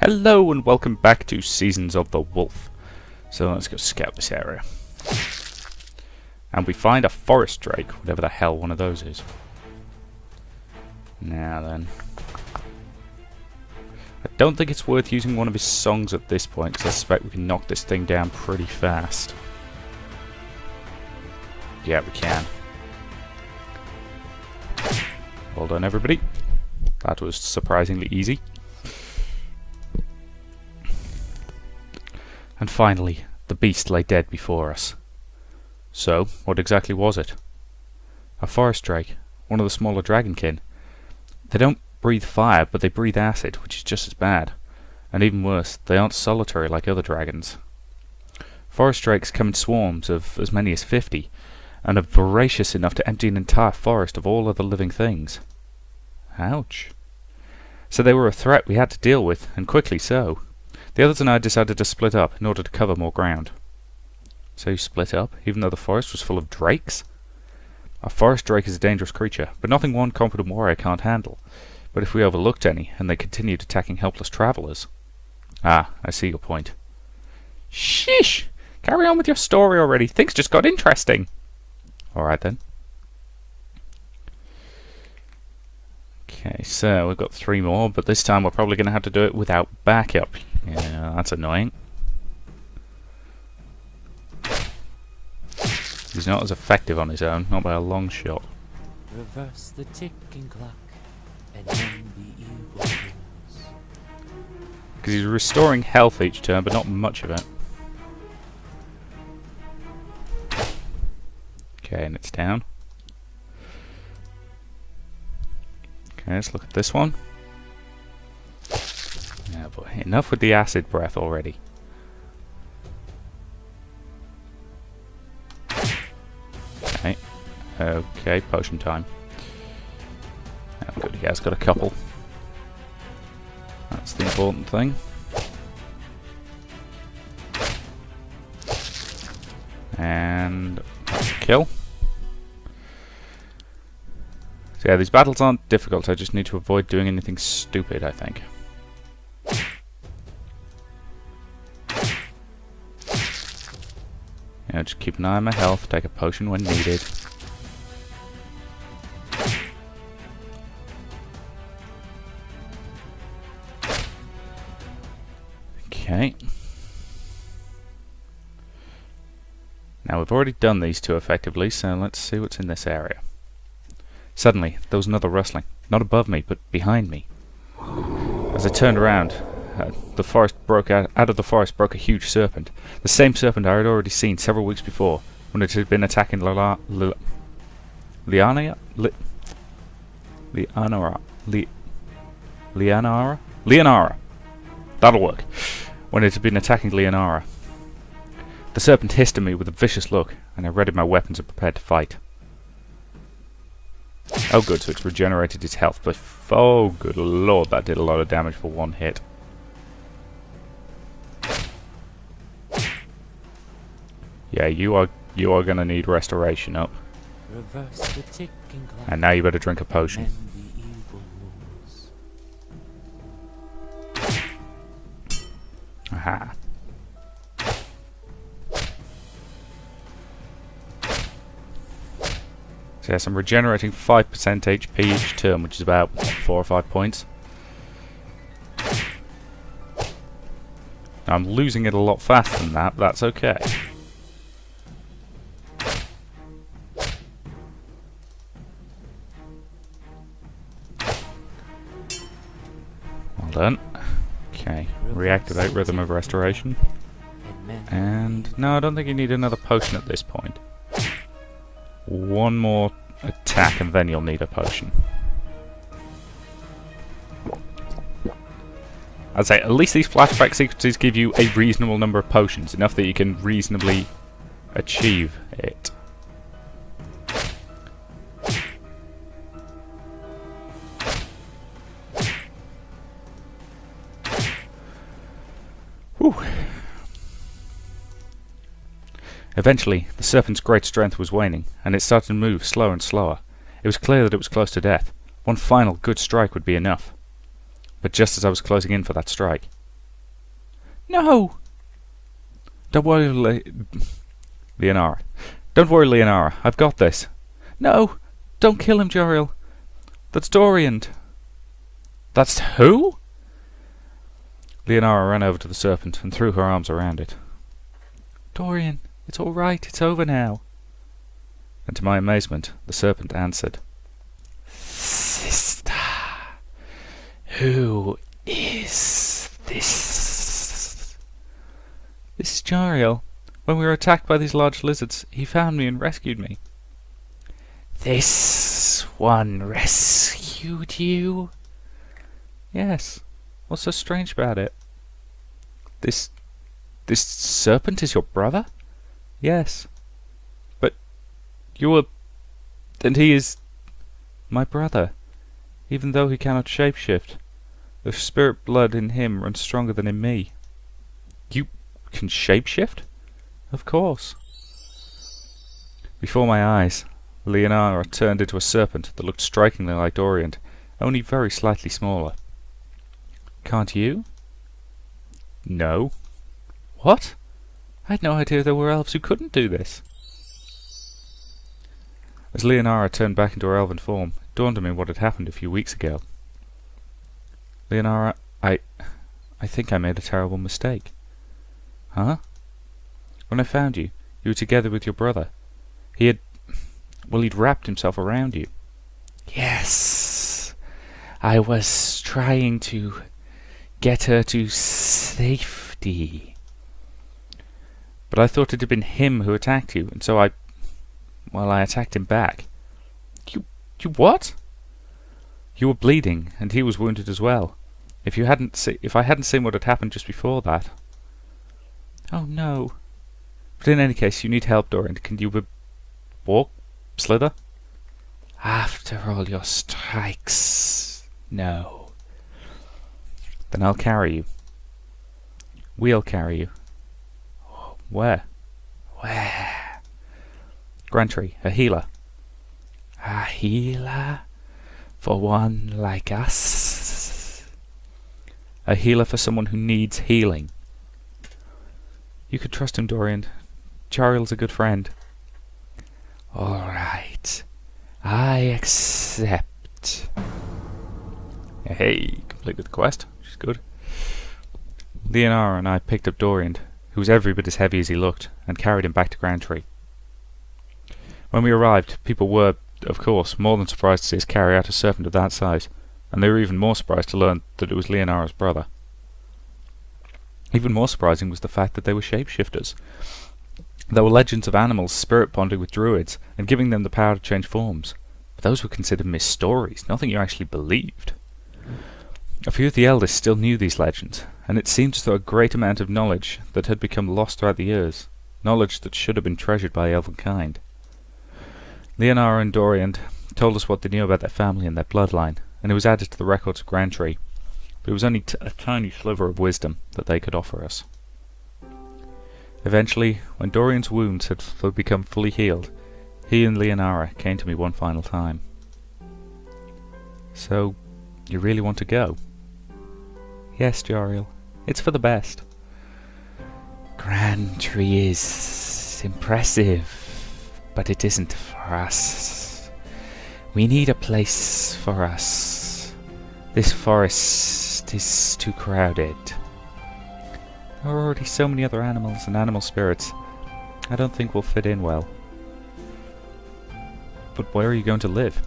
Hello and welcome back to Seasons of the Wolf. So let's go scout this area. And we find a forest drake, whatever the hell one of those is. Now then. I don't think it's worth using one of his songs at this point, because I suspect we can knock this thing down pretty fast. Yeah, we can. Well done, everybody. That was surprisingly easy. And finally, the beast lay dead before us. So, what exactly was it? A forest drake, one of the smaller dragonkin. They don't breathe fire, but they breathe acid, which is just as bad. And even worse, they aren't solitary like other dragons. Forest drakes come in swarms of as many as 50, and are voracious enough to empty an entire forest of all other living things. Ouch. So they were a threat we had to deal with, and quickly so. The others and I decided to split up in order to cover more ground. So you split up, even though the forest was full of drakes? A forest drake is a dangerous creature, but nothing one competent warrior can't handle. But if we overlooked any, and they continued attacking helpless travellers... Ah, I see your point. Sheesh! Carry on with your story already, things just got interesting! Alright then. Okay, so we've got 3 more, but this time we're probably going to have to do it without backup. Yeah, that's annoying. He's not as effective on his own, not by a long shot. Reverse the ticking clock and end the evil rules. Because he's restoring health each turn, but not much of it. Okay, and it's down. Okay, let's look at this one. Yeah, boy, enough with the acid breath already. Okay, okay, potion time. Oh, good, he has got a couple. That's the important thing. And that's a kill. So yeah, these battles aren't difficult, I just need to avoid doing anything stupid, I think. Yeah, just keep an eye on my health, take a potion when needed. Okay. Now we've already done these 2 effectively, so let's see what's in this area. Suddenly, there was another rustling, not above me, but behind me. As I turned around, the forest broke out of the forest broke a huge serpent. The same serpent I had already seen several weeks before, when it had been attacking Leonara? That'll work. When it had been attacking Leonara. The serpent hissed at me with a vicious look, and I readied my weapons and prepared to fight. Oh good, so it's regenerated its health, but oh good lord, that did a lot of damage for 1 hit. Yeah, you are gonna need restoration up. Reverse the ticking clock. And now you better drink a potion. And the evil rules. Aha. So yes, I'm regenerating 5% HP each turn, which is about 4 or 5 points. Now, I'm losing it a lot faster than that, but that's okay. Well done. Okay, reactivate Rhythm of Restoration. And no, I don't think you need another potion at this point. 1 more attack and then you'll need a potion. I'd say at least these flashback sequences give you a reasonable number of potions, enough that you can reasonably achieve it. Whew. Eventually, the serpent's great strength was waning, and it started to move slower and slower. It was clear that it was close to death. One final good strike would be enough. But just as I was closing in for that strike, No! Don't worry, Leonara. Don't worry, Leonara. I've got this. No! Don't kill him, Jariel. That's Dorian. That's who? Leonara ran over to the serpent and threw her arms around it. Dorian, it's all right. It's over now. And to my amazement, the serpent answered, Sister, who is this? This is Jariel. When we were attacked by these large lizards, he found me and rescued me. This one rescued you? Yes. What's so strange about it? This serpent is your brother? Yes. But you were... And he is... my brother. Even though he cannot shapeshift, the spirit blood in him runs stronger than in me. You can shapeshift? Of course. Before my eyes, Leonara turned into a serpent that looked strikingly like Dorian, only very slightly smaller. Can't you? No. What? I had no idea there were elves who couldn't do this. As Leonara turned back into her elven form, it dawned on me what had happened a few weeks ago. Leonara, I think I made a terrible mistake. Huh? When I found you, you were together with your brother. He'd wrapped himself around you. Yes. I was trying to get her to safety. But I thought it had been him who attacked you, and so I attacked him back. You what? You were bleeding, and he was wounded as well. If I hadn't seen what had happened just before that. Oh no. But in any case, you need help, Dorian. Can you walk? Slither? After all your strikes, no. Then I'll carry you. We'll carry you. Where? Where? Grantry, a healer. A healer? For one like us? A healer for someone who needs healing. You could trust him, Dorian. Jariel's a good friend. All right. I accept. Hey, completed the quest, which is good. Leonara and I picked up Dorian, who was every bit as heavy as he looked, and carried him back to Grantry. When we arrived, people were, of course, more than surprised to see us carry out a serpent of that size, and they were even more surprised to learn that it was Leonara's brother. Even more surprising was the fact that they were shapeshifters. There were legends of animals spirit bonding with druids and giving them the power to change forms, but those were considered myth stories, nothing you actually believed. A few of the elders still knew these legends, and it seemed as though a great amount of knowledge that had become lost throughout the years, knowledge that should have been treasured by elven kind. Leonara and Dorian told us what they knew about their family and their bloodline, and it was added to the records of Grantry, but it was only a tiny sliver of wisdom that they could offer us. Eventually, when Dorian's wounds had become fully healed, he and Leonara came to me one final time. So, you really want to go? Yes, Jariel. It's for the best. Grantry is impressive, but it isn't for us. We need a place for us. This forest is too crowded. There are already so many other animals and animal spirits. I don't think we'll fit in well. But where are you going to live?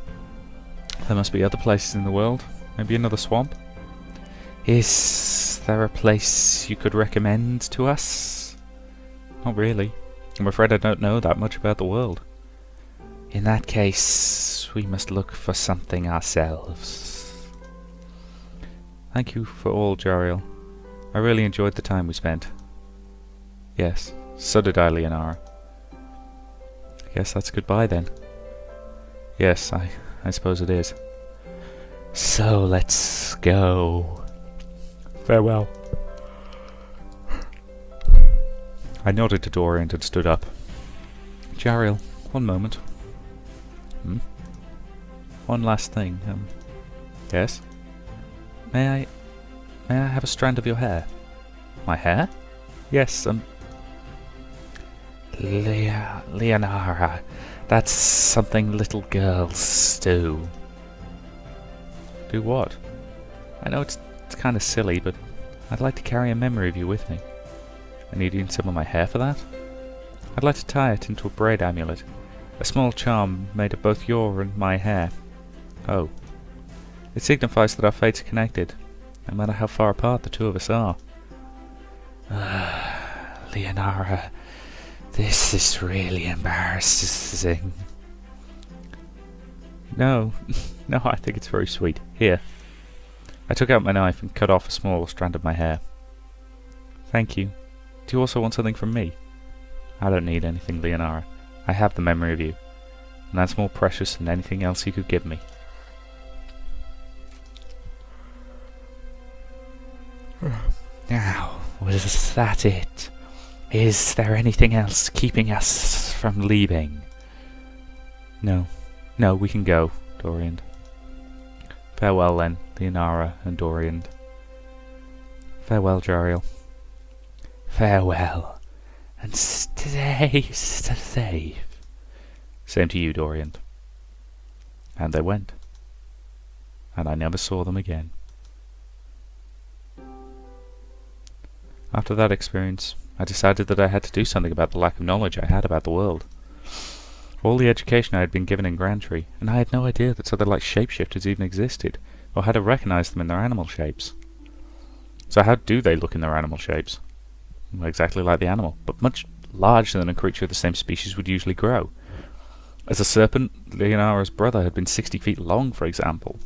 There must be other places in the world. Maybe another swamp? Is there a place you could recommend to us? Not really. I'm afraid I don't know that much about the world. In that case, we must look for something ourselves. Thank you for all, Jariel. I really enjoyed the time we spent. Yes, so did I, Leonara. I guess that's goodbye then. Yes, I suppose it is. So let's go. Farewell. I nodded to Dorian and stood up. Jariel, one moment. One last thing. Yes? May I have a strand of your hair? My hair? Yes, Leonara. That's something little girls do. Do what? I know it's kind of silly, but I'd like to carry a memory of you with me. I need even some of my hair for that. I'd like to tie it into a braid amulet. A small charm made of both your and my hair. Oh. It signifies that our fates are connected, no matter how far apart the two of us are. Leonara, this is really embarrassing. No, no, I think it's very sweet. Here. I took out my knife and cut off a small strand of my hair. Thank you. Do you also want something from me? I don't need anything, Leonara. I have the memory of you, and that's more precious than anything else you could give me. Now, was that it? Is there anything else keeping us from leaving? No. No, we can go, Dorian. Farewell then, Leonara and Dorian. Farewell, Jariel. Farewell, and stay safe. Same to you, Dorian. And they went. And I never saw them again. After that experience, I decided that I had to do something about the lack of knowledge I had about the world. All the education I had been given in Grantry, and I had no idea that something like shapeshifters even existed, or how to recognize them in their animal shapes. So how do they look in their animal shapes? Well, exactly like the animal, but much larger than a creature of the same species would usually grow. As a serpent, Leonara's brother had been 60 feet long, for example.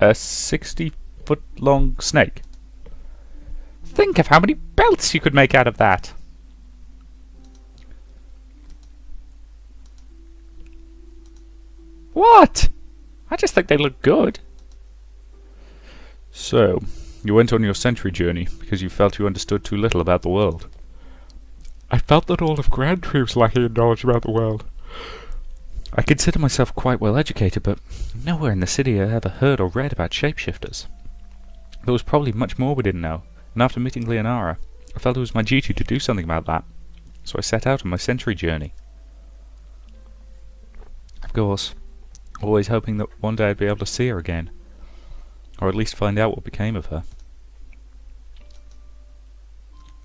A 60-foot-long snake. Think of how many belts you could make out of that! What? I just think they look good. So, you went on your century journey because you felt you understood too little about the world. I felt that all of Grantry was lacking in knowledge about the world. I consider myself quite well educated, but nowhere in the city I ever heard or read about shapeshifters. There was probably much more we didn't know, and after meeting Leonara, I felt it was my duty to do something about that. So I set out on my century journey. Of course, always hoping that one day I'd be able to see her again, or at least find out what became of her.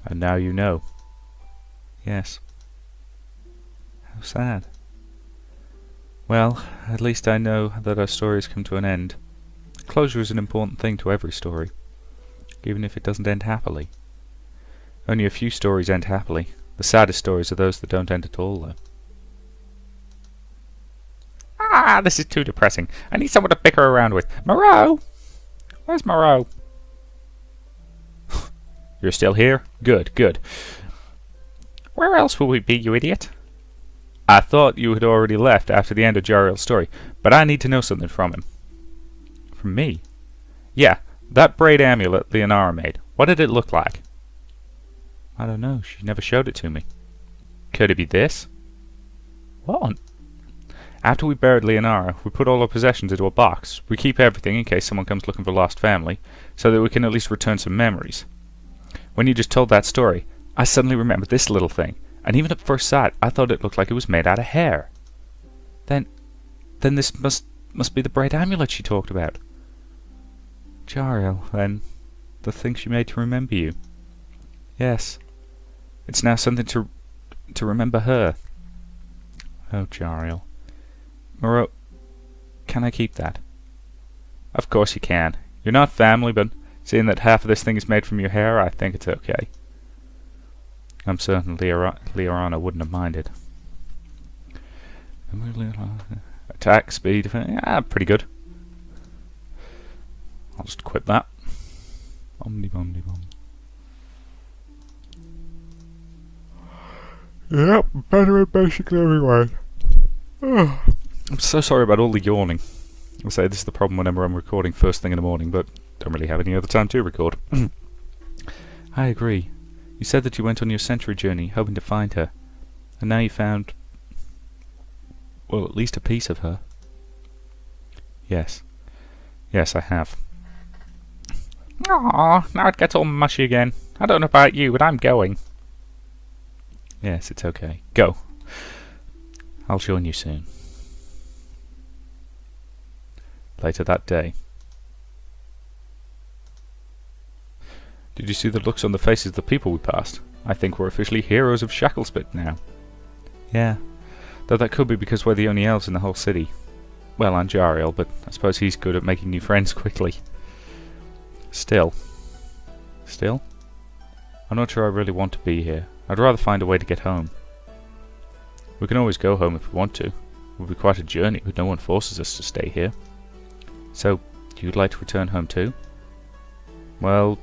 And now you know. Yes. How sad. Well, at least I know that our story has come to an end. Closure is an important thing to every story, even if it doesn't end happily. Only a few stories end happily. The saddest stories are those that don't end at all, though. Ah, this is too depressing. I need someone to bicker around with. Moreau! Where's Moreau? You're still here? Good, good. Where else will we be, you idiot? I thought you had already left after the end of Jariel's story, but I need to know something from him. From me? Yeah, that braid amulet Leonara made. What did it look like? I don't know. She never showed it to me. Could it be this? What? After we buried Leonara, we put all our possessions into a box. We keep everything in case someone comes looking for lost family, so that we can at least return some memories. When you just told that story, I suddenly remembered this little thing, and even at first sight, I thought it looked like it was made out of hair. Then this must be the braid amulet she talked about. Jariel, then. The thing she made to remember you. Yes. It's now something to remember her. Oh, Jariel. Moreau, can I keep that? Of course you can. You're not family, but seeing that half of this thing is made from your hair, I think it's okay. I'm certain Leorana wouldn't have minded. Attack, speed, pretty good. I'll just equip that. Bom-de-bom-de-bom. Yep, better in basically every way. I'm so sorry about all the yawning. I'll say this is the problem whenever I'm recording first thing in the morning, but don't really have any other time to record. I agree. You said that you went on your century journey, hoping to find her, and now you found, well, at least a piece of her. Yes. Yes, I have. Aw, now it gets all mushy again. I don't know about you, but I'm going. Yes, it's okay. Go. I'll join you soon. Later that day. Did you see the looks on the faces of the people we passed? I think we're officially heroes of Shackle now. Yeah, though that could be because we're the only elves in the whole city. Well, and Jariel, but I suppose he's good at making new friends quickly. Still? I'm not sure I really want to be here. I'd rather find a way to get home. We can always go home if we want to. It would be quite a journey, but no one forces us to stay here. So, you'd like to return home too? Well,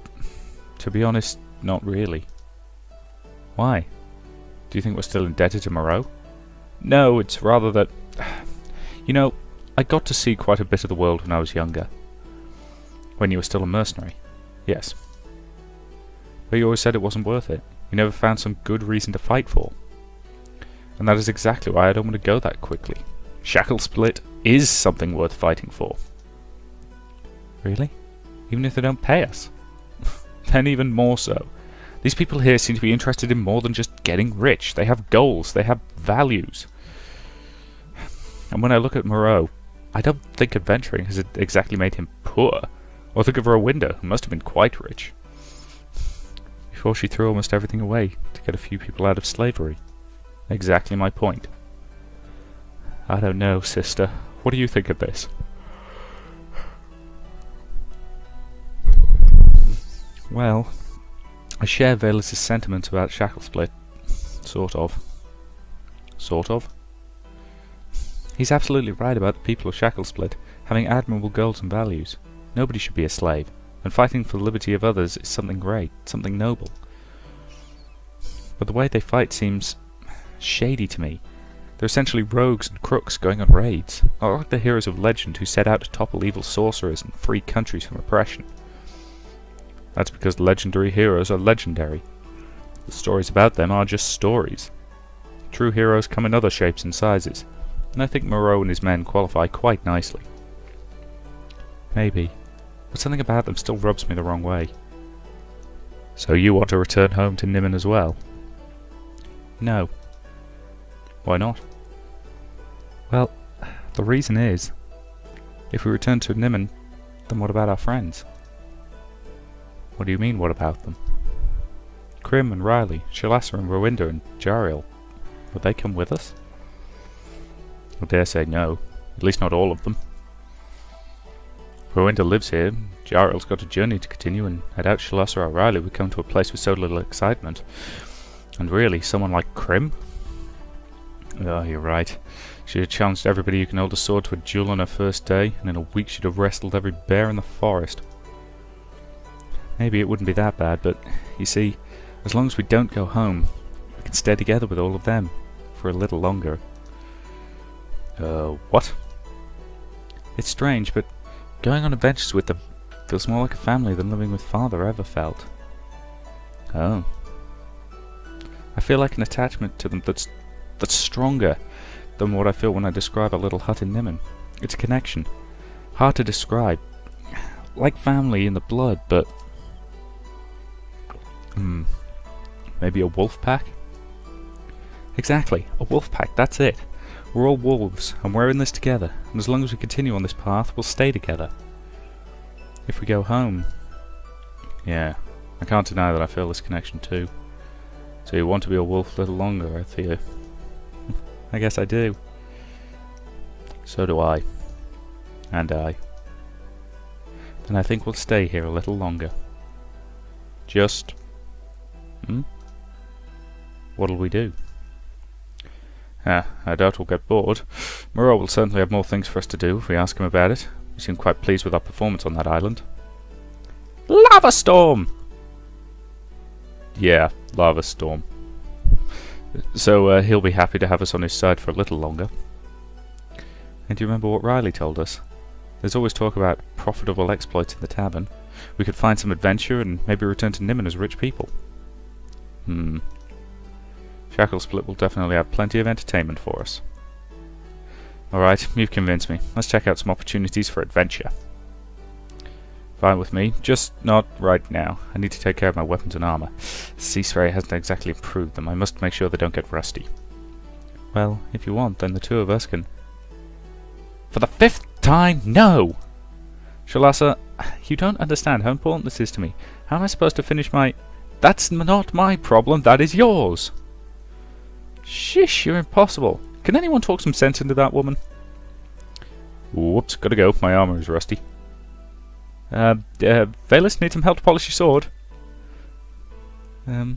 to be honest, not really. Why? Do you think we're still indebted to Moreau? No, it's rather that... You know, I got to see quite a bit of the world when I was younger. When you were still a mercenary. Yes. But you always said it wasn't worth it. You never found some good reason to fight for. And that is exactly why I don't want to go that quickly. Shackle is something worth fighting for. Really? Even if they don't pay us? Then even more so. These people here seem to be interested in more than just getting rich. They have goals, they have values. And when I look at Moreau, I don't think adventuring has exactly made him poor. Or think of Rowinda, who must have been quite rich. Before she threw almost everything away to get a few people out of slavery. Exactly my point. I don't know, sister. What do you think of this? Well, I share Valus' sentiments about Shackle. Sort of. Sort of? He's absolutely right about the people of Shackle having admirable goals and values. Nobody should be a slave, and fighting for the liberty of others is something great, something noble. But the way they fight seems shady to me. They're essentially rogues and crooks going on raids, not like the heroes of legend who set out to topple evil sorcerers and free countries from oppression. That's because legendary heroes are legendary. The stories about them are just stories. True heroes come in other shapes and sizes, and I think Moreau and his men qualify quite nicely. Maybe, but something about them still rubs me the wrong way. So you want to return home to Nimon as well? No. Why not? Well, the reason is, if we return to Nimon, then what about our friends? What do you mean, what about them? Crim and Riley, Shalassa and Rowinda and Jariel, would they come with us? I dare say no, at least not all of them. Rowinda lives here, Jariel's got a journey to continue, and I doubt Shalassa or Riley would come to a place with so little excitement. And really, someone like Crim? Oh, you're right. She'd have challenged everybody who can hold a sword to a duel on her first day, and in a week she'd have wrestled every bear in the forest. Maybe it wouldn't be that bad, but, you see, as long as we don't go home, we can stay together with all of them, for a little longer. What? It's strange, but going on adventures with them feels more like a family than living with Father ever felt. Oh. I feel like an attachment to them that's stronger than what I feel when I describe our little hut in Nimon. It's a connection. Hard to describe. Like family in the blood, but... maybe a wolf pack? Exactly, a wolf pack, that's it. We're all wolves, and we're in this together, and as long as we continue on this path, we'll stay together. If we go home... Yeah, I can't deny that I feel this connection too. So you want to be a wolf a little longer, I fear. I guess I do. So do I. And I. Then I think we'll stay here a little longer. Just... What'll we do? I doubt we'll get bored. Moreau will certainly have more things for us to do if we ask him about it. He seemed quite pleased with our performance on that island. Lava storm! Yeah, lava storm. So he'll be happy to have us on his side for a little longer. And do you remember what Riley told us? There's always talk about profitable exploits in the tavern. We could find some adventure and maybe return to Nimon as rich people. Shackle will definitely have plenty of entertainment for us. Alright, you've convinced me. Let's check out some opportunities for adventure. Fine with me, just not right now. I need to take care of my weapons and armor. The sea spray hasn't exactly improved them. I must make sure they don't get rusty. Well, if you want, then the two of us can... For the 5th time, no! Shalasa, you don't understand how important this is to me. How am I supposed to finish my... That's not my problem, that is yours! Shish, you're impossible. Can anyone talk some sense into that woman? Whoops, gotta go. My armor is rusty. Valus, need some help to polish your sword? Why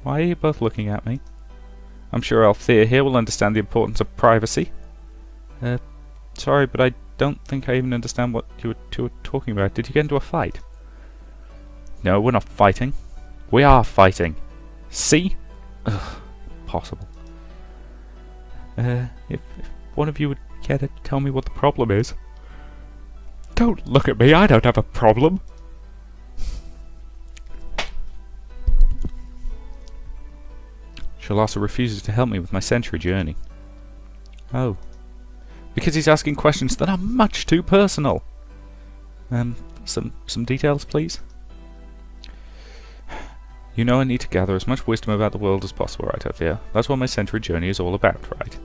are you both looking at me? I'm sure Althea here will understand the importance of privacy. Sorry, but I don't think I even understand what you were talking about. Did you get into a fight? No, we're not fighting. We are fighting. See? Ugh, impossible. If one of you would care to tell me what the problem is. Don't look at me, I don't have a problem. Shalasa refuses to help me with my century journey. Oh. Because he's asking questions that are much too personal. Some details, please? You know I need to gather as much wisdom about the world as possible, right, Althea? That's what my century journey is all about, right?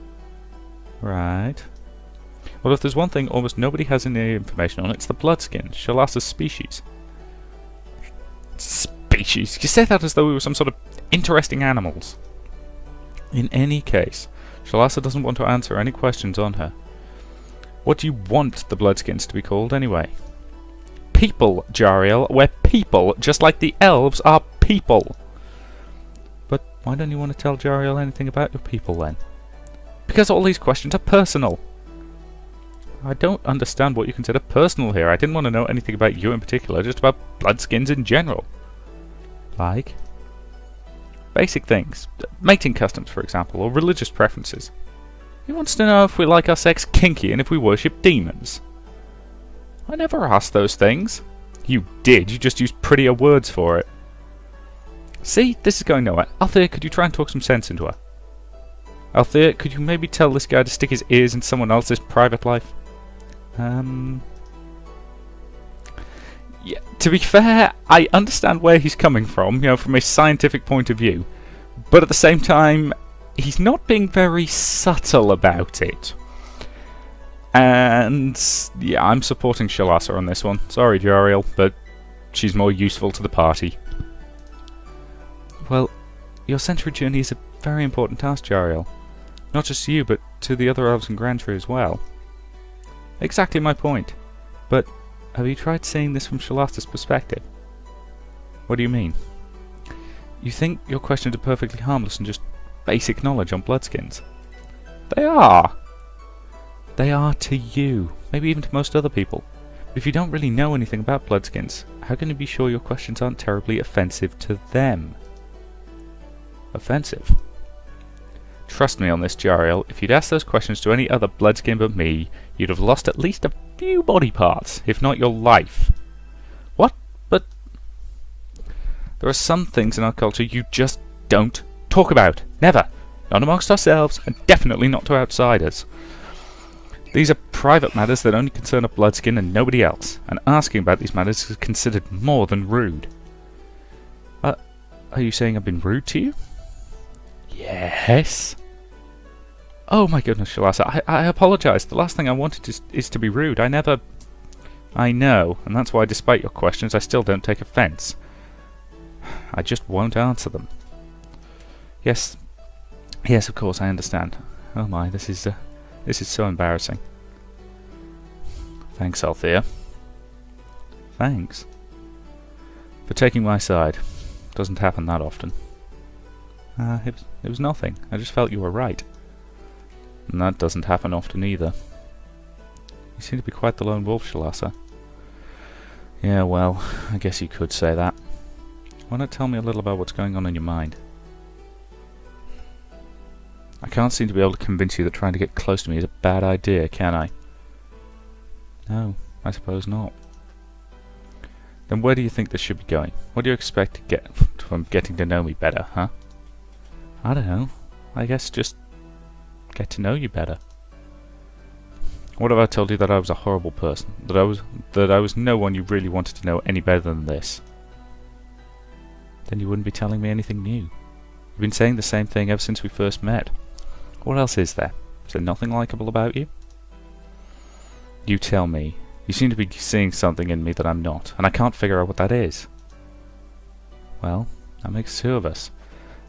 Right. Well, if there's one thing almost nobody has any information on, it's the bloodskins, Shalasa's species. Species? You say that as though we were some sort of interesting animals. In any case, Shalasa doesn't want to answer any questions on her. What do you want the bloodskins to be called, anyway? People, Jariel. We're people, just like the elves are people. But why don't you want to tell Jariel anything about your people, then? Because all these questions are personal. I don't understand what you consider personal here. I didn't want to know anything about you in particular, just about bloodskins in general. Like? Basic things. Mating customs, for example, or religious preferences. He wants to know if we like our sex kinky and if we worship demons. I never asked those things. You did, you just used prettier words for it. See, this is going nowhere. Althea, could you try and talk some sense into her? Althea, could you maybe tell this guy to stick his ears in someone else's private life? Yeah, to be fair, I understand where he's coming from, from a scientific point of view. But at the same time, he's not being very subtle about it. And yeah, I'm supporting Shalasa on this one. Sorry, Jariel, but she's more useful to the party. Well, your century journey is a very important task, Jariel. Not just to you, but to the other elves in Grantry as well. Exactly my point. But have you tried seeing this from Shalasa's perspective? What do you mean? You think your questions are perfectly harmless and just basic knowledge on bloodskins? They are! They are to you, maybe even to most other people. But if you don't really know anything about bloodskins, how can you be sure your questions aren't terribly offensive to them? Offensive? Trust me on this, Jariel. If you'd asked those questions to any other bloodskin but me, you'd have lost at least a few body parts, if not your life. What? But there are some things in our culture you just don't talk about. Never. Not amongst ourselves, and definitely not to outsiders. These are private matters that only concern a bloodskin and nobody else, and asking about these matters is considered more than rude. Are you saying I've been rude to you? Yes. Oh my goodness, Shalasa, I apologise. The last thing I wanted is to be rude. I know, and that's why despite your questions I still don't take offence. I just won't answer them. Yes, of course, I understand. Oh my, this is so embarrassing. Thanks, Althea. Thanks. For taking my side. Doesn't happen that often. It was nothing. I just felt you were right. And that doesn't happen often either. You seem to be quite the lone wolf, Shalasa. Yeah, well, I guess you could say that. Why not tell me a little about what's going on in your mind? I can't seem to be able to convince you that trying to get close to me is a bad idea, can I? No, I suppose not. Then where do you think this should be going? What do you expect to get from getting to know me better, huh? I don't know. I guess just get to know you better. What if I told you that I was a horrible person? That I was no one you really wanted to know any better than this? Then you wouldn't be telling me anything new. You've been saying the same thing ever since we first met. What else is there? Is there nothing likable about you? You tell me. You seem to be seeing something in me that I'm not, and I can't figure out what that is. Well, that makes two of us.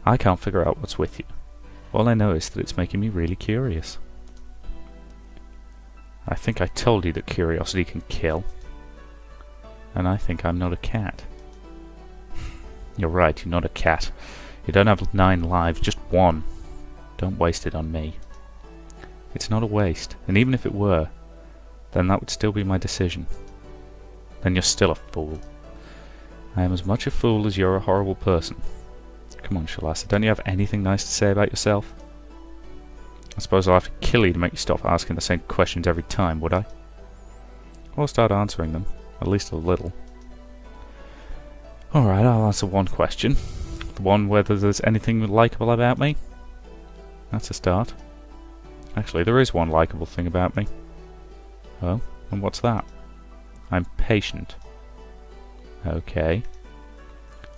I can't figure out what's with you. All I know is that it's making me really curious. I think I told you that curiosity can kill. And I think I'm not a cat. You're right, you're not a cat. You don't have 9 lives, just 1. Don't waste it on me. It's not a waste, and even if it were, then that would still be my decision. Then you're still a fool. I am as much a fool as you're a horrible person. Come on, Shalasa, don't you have anything nice to say about yourself? I suppose I'll have to kill you to make you stop asking the same questions every time, would I? Or start answering them, at least a little. Alright, I'll answer one question. The one whether there's anything likeable about me. That's a start. Actually, there is one likeable thing about me. Oh, and what's that? I'm patient. Okay.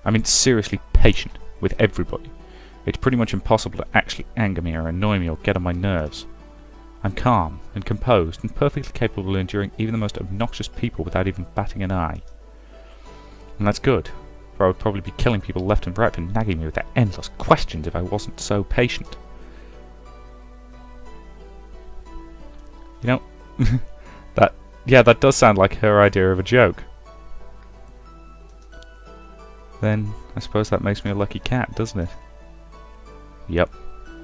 I mean, seriously patient with everybody. It's pretty much impossible to actually anger me or annoy me or get on my nerves. I'm calm and composed and perfectly capable of enduring even the most obnoxious people without even batting an eye. And that's good, for I would probably be killing people left and right for nagging me with their endless questions if I wasn't so patient. You know, that does sound like her idea of a joke. Then, I suppose that makes me a lucky cat, doesn't it? Yep,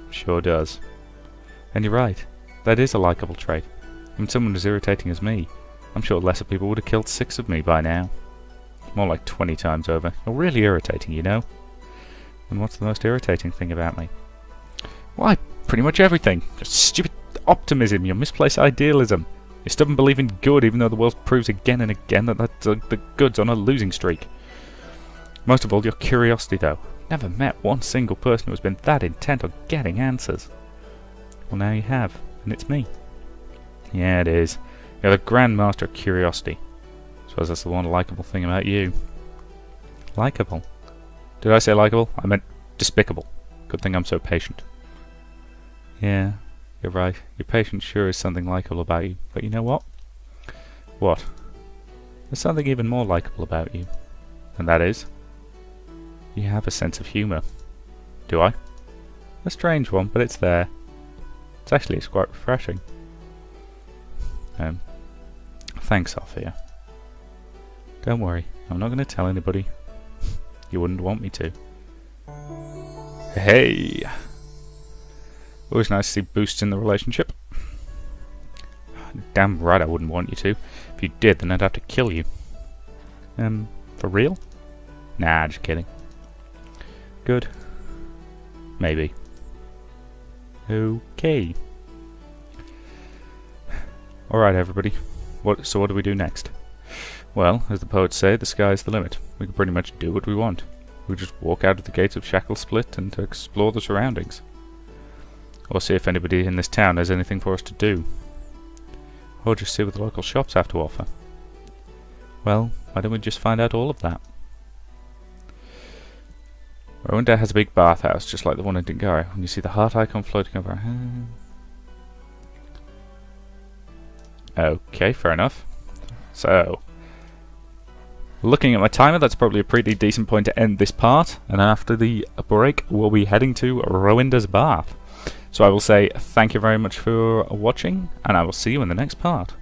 sure does. And you're right, that is a likeable trait. When someone as irritating as me, I'm sure lesser people would have killed 6 of me by now. More like 20 times over. You're really irritating, you know. And what's the most irritating thing about me? Why, pretty much everything. Your stupid optimism, your misplaced idealism. Your stubborn belief in good even though the world proves again and again that the good's on a losing streak. Most of all, your curiosity though. Never met one single person who has been that intent on getting answers. Well, now you have, and it's me. Yeah, it is. You're the Grand Master of Curiosity. Suppose that's the one likeable thing about you. Likeable? Did I say likeable? I meant despicable. Good thing I'm so patient. Yeah, you're right. Your patience sure is something likeable about you. But you know what? What? There's something even more likeable about you. And that is... you have a sense of humour. Do I? A strange one, but it's there. It's quite refreshing. Thanks, Althea. Don't worry, I'm not going to tell anybody. You wouldn't want me to. Hey! Always nice to see boosts in the relationship. Damn right I wouldn't want you to. If you did, then I'd have to kill you. For real? Nah, just kidding. Good. Maybe. Okay. Alright everybody. So what do we do next? Well, as the poets say, the sky's the limit. We can pretty much do what we want. We just walk out of the gates of Shackle Split and explore the surroundings. Or see if anybody in this town has anything for us to do. Or just see what the local shops have to offer. Well, why don't we just find out all of that? Rowenda has a big bathhouse, just like the one in Dingari. When you see the heart icon floating over her hand... Okay, fair enough. So... looking at my timer, that's probably a pretty decent point to end this part. And after the break, we'll be heading to Rowenda's bath. So I will say thank you very much for watching, and I will see you in the next part.